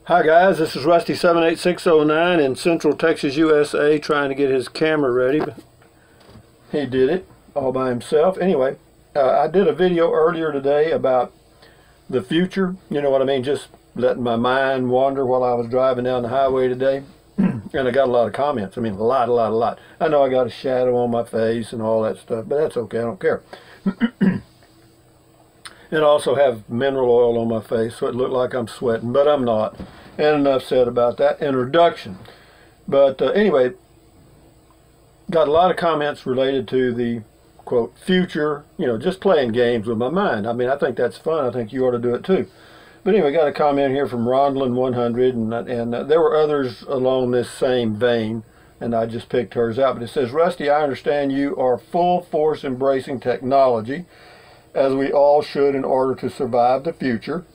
Hi guys, this is Rusty 78609 in Central Texas, USA, trying to get his camera ready. But he did it all by himself. Anyway, I did a video earlier today about the future. You know what I mean? Just letting my mind wander while I was driving down the highway today. And I got a lot of comments. I mean, a lot. I know I got a shadow on my face and all that stuff, but that's okay. I don't care. And I also have mineral oil on my face, so it looked like I'm sweating, but I'm not. And enough said about that introduction. But anyway, got a lot of comments related to the, quote, future, you know, just playing games with my mind. I mean, I think that's fun. I think you ought to do it too. But anyway, got a comment here from Rondlin100, and there were others along this same vein, and I just picked hers out. But it says, Rusty, I understand you are full force embracing technology, as we all should in order to survive the future.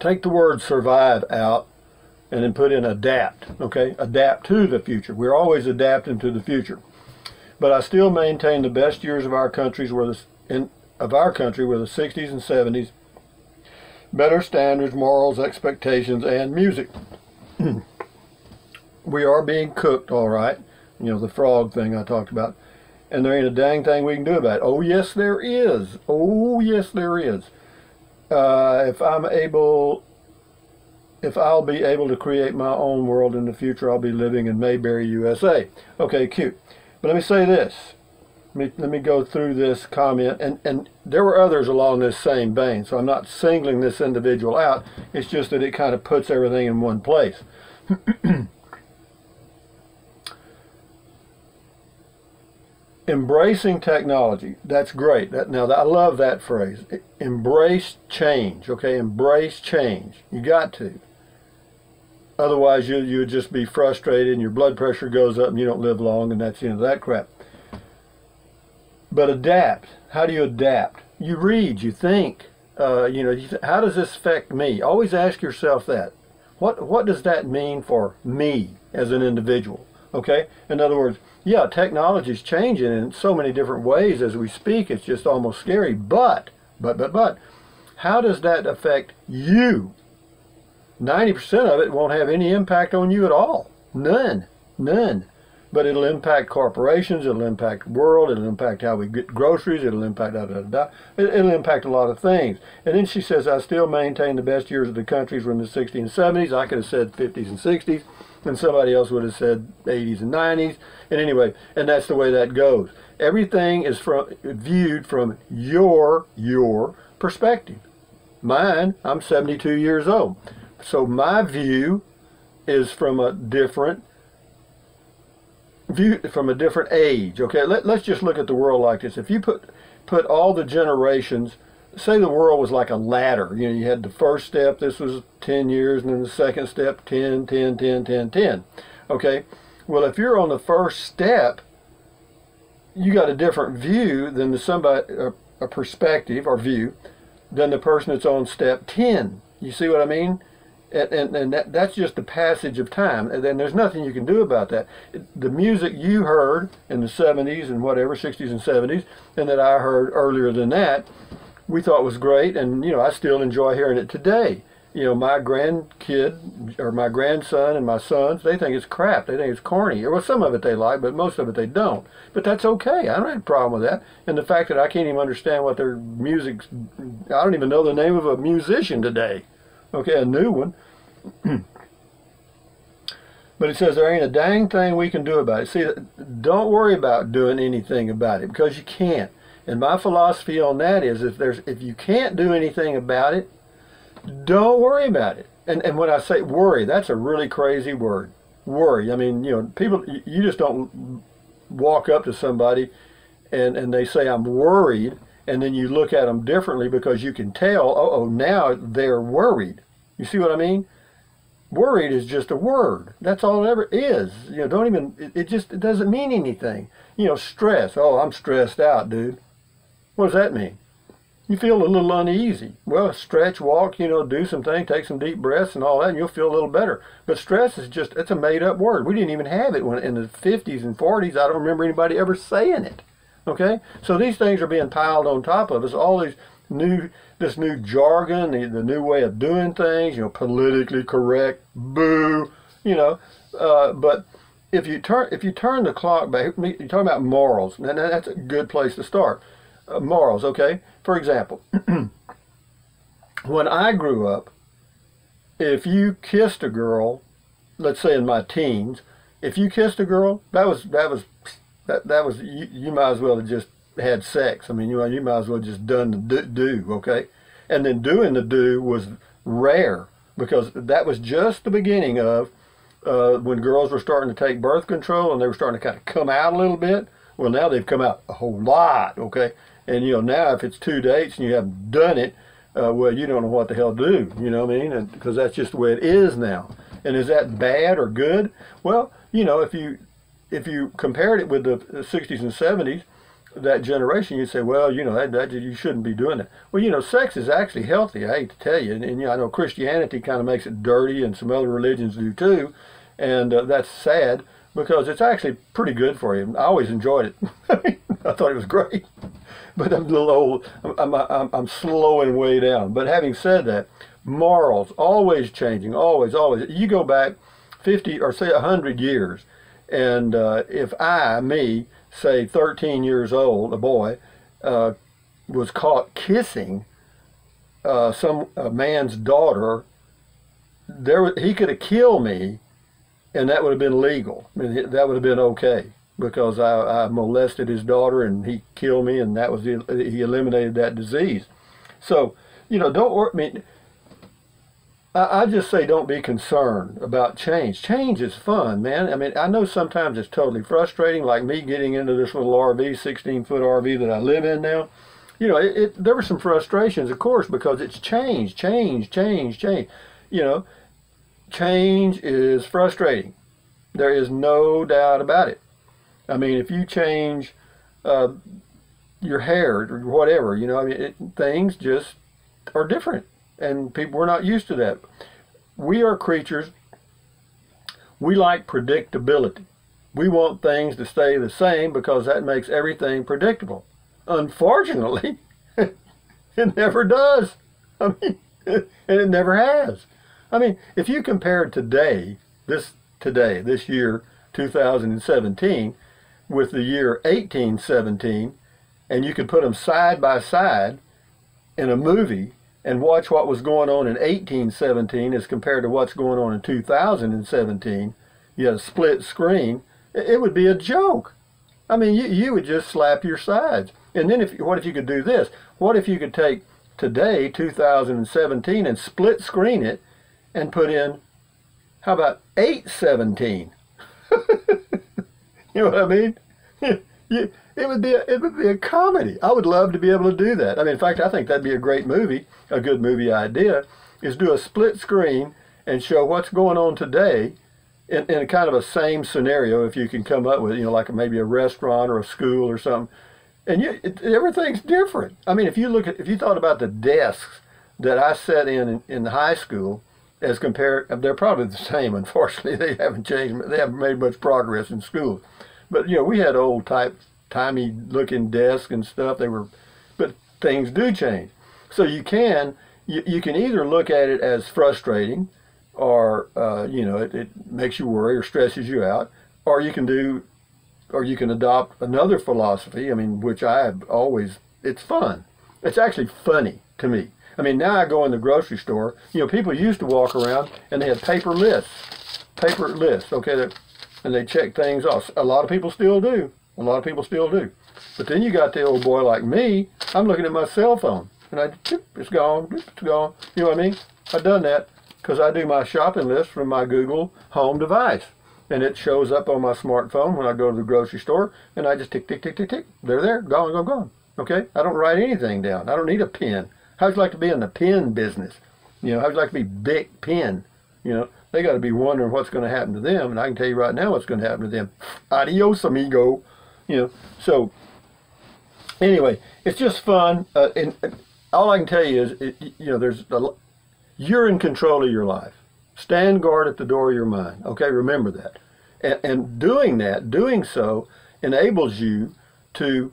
Take the word survive out and then put in adapt, okay? Adapt to the future. We're always adapting to the future. But I still maintain the best years of our country were the 60s and 70s. Better standards, morals, expectations, and music. We are being cooked, all right. You know, the frog thing I talked about. And there ain't a dang thing we can do about it. Oh, yes, there is. Oh, yes, there is. If I'll be able to create my own world in the future, I'll be living in Mayberry, USA. Okay, cute. But let me say this. Let me go through this comment. And there were others along this same vein, so I'm not singling this individual out. It's just that it kind of puts everything in one place. Embracing technology, that's great. Now, I love that phrase. Embrace change, okay? Embrace change. You got to. Otherwise, you would just be frustrated and your blood pressure goes up and you don't live long, and that's the end of that crap. But adapt. How do you adapt? You read, you think. You know, how does this affect me? Always ask yourself that. What does that mean for me as an individual? Okay? In other words, yeah, technology's changing in so many different ways as we speak. It's just almost scary. But, how does that affect you? 90% of it won't have any impact on you at all. None. But it'll impact corporations, it'll impact the world, it'll impact how we get groceries, it'll impact it'll impact a lot of things. And then she says, I still maintain the best years of the countries were in the 60s and 70s. I could have said 50s and 60s. And somebody else would have said 80s and 90s. And anyway, and that's the way that goes. Everything is viewed from your perspective. Mine, I'm 72 years old. So my view is from a different age. Okay, let's just look at the world like this. If you put all the generations, say the world was like a ladder. You know, you had the first step, this was 10 years, and then the second step, 10. Okay? Well, if you're on the first step, you got a different view than a perspective or view than the person that's on step 10. You see what I mean? And that's just the passage of time. And then there's nothing you can do about that. The music you heard in the 70s and whatever, 60s and 70s, and that I heard earlier than that, we thought was great, and you know, I still enjoy hearing it today. You know, my grandkid or my grandson and my sons, they think it's crap. They think it's corny. Well, some of it they like, but most of it they don't. But that's okay. I don't have a problem with that. And the fact that I can't even understand what their music's, I don't even know the name of a musician today. Okay, a new one. But it says there ain't a dang thing we can do about it. See, don't worry about doing anything about it, because you can't. And my philosophy on that is if you can't do anything about it, don't worry about it. And when I say worry, that's a really crazy word. Worry. I mean, you know, people, you just don't walk up to somebody and they say, I'm worried, and then you look at them differently because you can tell, oh, now they're worried. You see what I mean? Worried is just a word. That's all it ever is. You know, don't even, it doesn't mean anything. You know, stress. Oh, I'm stressed out, dude. What does that mean? You feel a little uneasy. Well, stretch, walk, you know, do some things, take some deep breaths and all that, and you'll feel a little better. But stress is just, it's a made-up word. We didn't even have it when in the 50s and 40s. I don't remember anybody ever saying it. Okay? So these things are being piled on top of us. All these this new jargon, the new way of doing things, politically correct, boo, but if you turn the clock back, you're talking about morals, and that's a good place to start. Morals, okay? For example, when I grew up, if you kissed a girl, let's say in my teens, if you kissed a girl, that was you might as well have just had sex. I mean, you might as well have just done the do, okay? And then doing the do was rare, because that was just the beginning of when girls were starting to take birth control and they were starting to kind of come out a little bit. Well, now they've come out a whole lot, okay? And now if it's 2 dates and you haven't done it, well, you don't know what the hell to do, you know what I mean? Because that's just the way it is now. And is that bad or good? Well, if you compared it with the 60s and 70s, that generation, you'd say, well, that you shouldn't be doing that. Well, sex is actually healthy, I hate to tell you. And I know Christianity kind of makes it dirty, and some other religions do too. And that's sad, because it's actually pretty good for you. I always enjoyed it. I thought it was great. But I'm a little old. I'm slowing way down. But having said that, morals, always changing, always. You go back 50 or say 100 years, and if me, say 13 years old, a boy, was caught kissing some man's daughter, he could have killed me, and that would have been legal. I mean, that would have been okay, because I molested his daughter and he killed me, and he eliminated that disease. So, don't worry. I mean, I just say don't be concerned about change. Change is fun, man. I mean, I know sometimes it's totally frustrating, like me getting into this little RV, 16-foot RV that I live in now. There were some frustrations, of course, because it's change. Change is frustrating. There is no doubt about it. I mean, if you change your hair or whatever, things just are different. And people, we're not used to that. We are creatures. We like predictability. We want things to stay the same because that makes everything predictable. Unfortunately, it never does. I mean, and it never has. I mean, if you compare today, this year, 2017, with the year 1817, and you could put them side by side in a movie and watch what was going on in 1817 as compared to what's going on in 2017, you had a split screen, it would be a joke. I mean, you would just slap your sides. And then what if you could do this? What if you could take today, 2017, and split screen it and put in, how about 817? You know what I mean? It would be a comedy. I would love to be able to do that. I mean, in fact, I think that'd be a great movie, a good movie idea, is do a split screen and show what's going on today in a kind of a same scenario, if you can come up with, like maybe a restaurant or a school or something. And everything's different. I mean, if you thought about the desks that I sat in high school, as compared, they're probably the same. Unfortunately, they haven't changed. They haven't made much progress in schools. But we had old timey looking desks and stuff. But things do change. So you can either look at it as frustrating, or it makes you worry or stresses you out, or you can adopt another philosophy. I mean, which it's fun. It's actually funny to me. I mean, now I go in the grocery store. People used to walk around and they had paper lists, okay, and they check things off. A lot of people still do. But then you got the old boy like me. I'm looking at my cell phone, and it's gone. You know what I mean? I've done that because I do my shopping list from my Google Home device, and it shows up on my smartphone when I go to the grocery store, and I just tick, tick, tick, tick, tick. They're there, gone. Okay? I don't write anything down. I don't need a pen. How'd you like to be in the pen business? How'd you like to be big pen? They got to be wondering what's going to happen to them, and I can tell you right now what's going to happen to them. Adios, amigo. So anyway, it's just fun. And all I can tell you is, you're in control of your life. Stand guard at the door of your mind. Okay, remember that. And doing so enables you to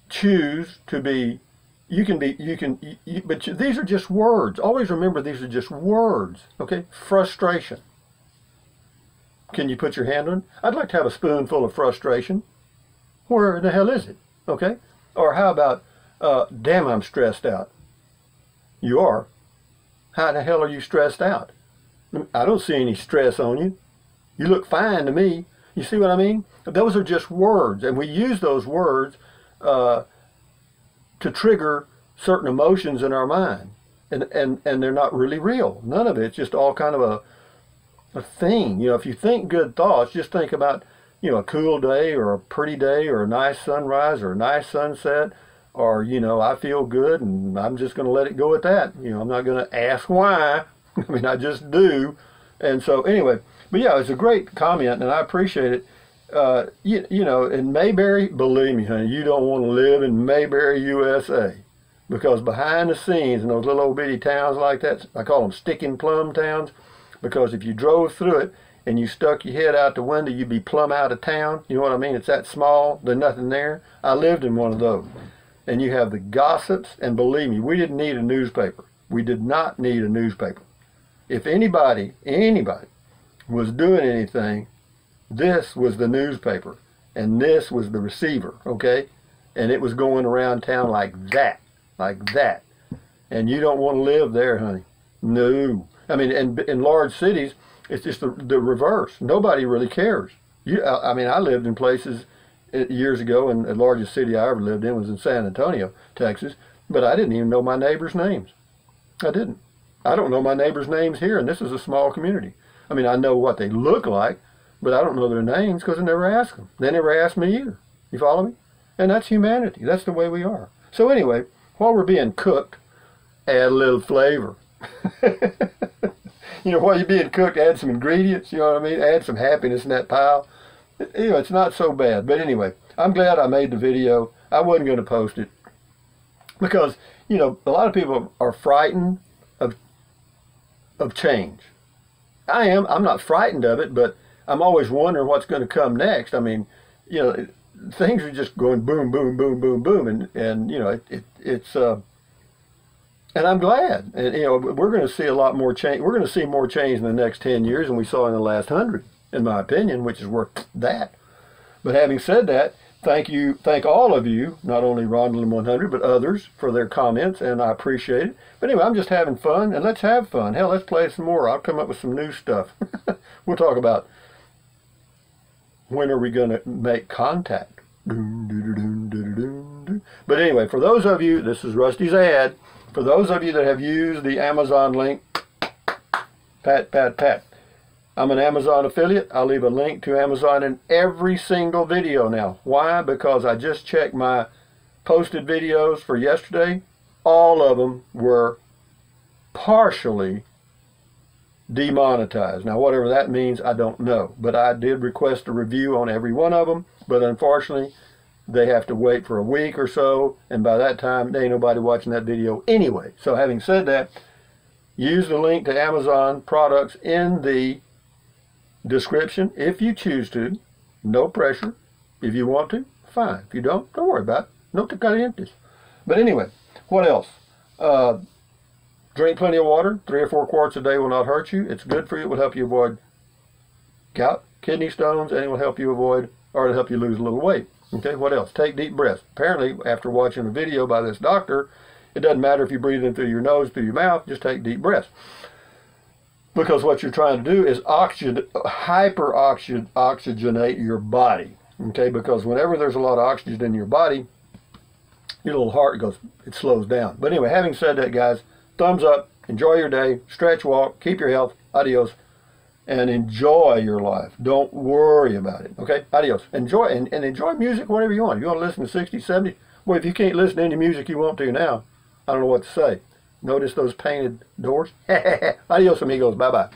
choose to be these are just words. Always remember these are just words, okay? Frustration. Can you put your hand on it? I'd like to have a spoonful of frustration. Where the hell is it? Okay? Or how about, damn, I'm stressed out. You are. How the hell are you stressed out? I don't see any stress on you. You look fine to me. You see what I mean? Those are just words, and we use those words to trigger certain emotions in our mind, and they're not really real. None of it's just all kind of a thing. You know, if you think good thoughts, just think about, you know, a cool day or a pretty day or a nice sunrise or a nice sunset, or, you know, I feel good and I'm just going to let it go at that. You know, I'm not going to ask why. I mean, I just do. And so anyway, but yeah, it's a great comment and I appreciate it. You know, in Mayberry, believe me, honey, you don't want to live in Mayberry, USA, because behind the scenes in those little old bitty towns like that, I call them sticking plumb towns, because if you drove through it and you stuck your head out the window, you'd be plumb out of town. You know what I mean? It's that small, there's nothing there. I lived in one of those. And you have the gossips, and believe me, we didn't need a newspaper. We did not need a newspaper. If anybody was doing anything, this was the newspaper, and this was the receiver, okay? And it was going around town like that. And you don't want to live there, honey. No. I mean, and in large cities, it's just the reverse. Nobody really cares. I mean, I lived in places years ago, and the largest city I ever lived in was in San Antonio, Texas, but I didn't even know my neighbors' names. I didn't. I don't know my neighbors' names here, and this is a small community. I mean, I know what they look like, but I don't know their names because I never ask them. They never ask me either. You follow me? And that's humanity. That's the way we are. So anyway, while we're being cooked, add a little flavor. You know, while you're being cooked, add some ingredients, you know what I mean? Add some happiness in that pile. You know, it's not so bad. But anyway, I'm glad I made the video. I wasn't going to post it because, you know, a lot of people are frightened of change. I am. I'm not frightened of it, but I'm always wondering what's going to come next. I mean, you know, things are just going boom, boom, boom, boom, boom, and you know, it's and I'm glad. And you know, we're going to see a lot more change. We're going to see more change in the next 10 years than we saw in the last 100, in my opinion, which is worth that. But having said that, thank all of you, not only Rondalyn 100, but others for their comments, and I appreciate it. But anyway, I'm just having fun, and let's have fun. Hell, let's play some more. I'll come up with some new stuff. We'll talk about when are we going to make contact. But anyway, for those of you, this is Rusty's ad, for those of you that have used the Amazon link, pat, pat, pat. I'm an Amazon affiliate. I'll leave a link to Amazon in every single video now. Why? Because I just checked my posted videos for yesterday. All of them were partially demonetized. Now, whatever that means, I don't know. But I did request a review on every one of them. But unfortunately, they have to wait for a week or so. And by that time, there ain't nobody watching that video anyway. So having said that, use the link to Amazon products in the description if you choose to. No pressure. If you want to, fine. If you don't worry about it. No te calientes. But anyway, what else? Drink plenty of water. 3 or 4 quarts a day will not hurt you. It's good for you. It will help you avoid gout, kidney stones, and it will help you avoid, or it'll help you lose a little weight. Okay, what else? Take deep breaths. Apparently, after watching a video by this doctor, it doesn't matter if you breathe in through your nose, through your mouth, just take deep breaths. Because what you're trying to do is hyper-oxygenate your body. Okay, because whenever there's a lot of oxygen in your body, your little heart goes, it slows down. But anyway, having said that, guys, thumbs up, enjoy your day, stretch, walk, keep your health, adios, and enjoy your life. Don't worry about it, okay? Adios. Enjoy, and enjoy music whenever you want. If you want to listen to 60s, 70s, well, if you can't listen to any music you want to now, I don't know what to say. Notice those painted doors? Adios, amigos. Bye-bye.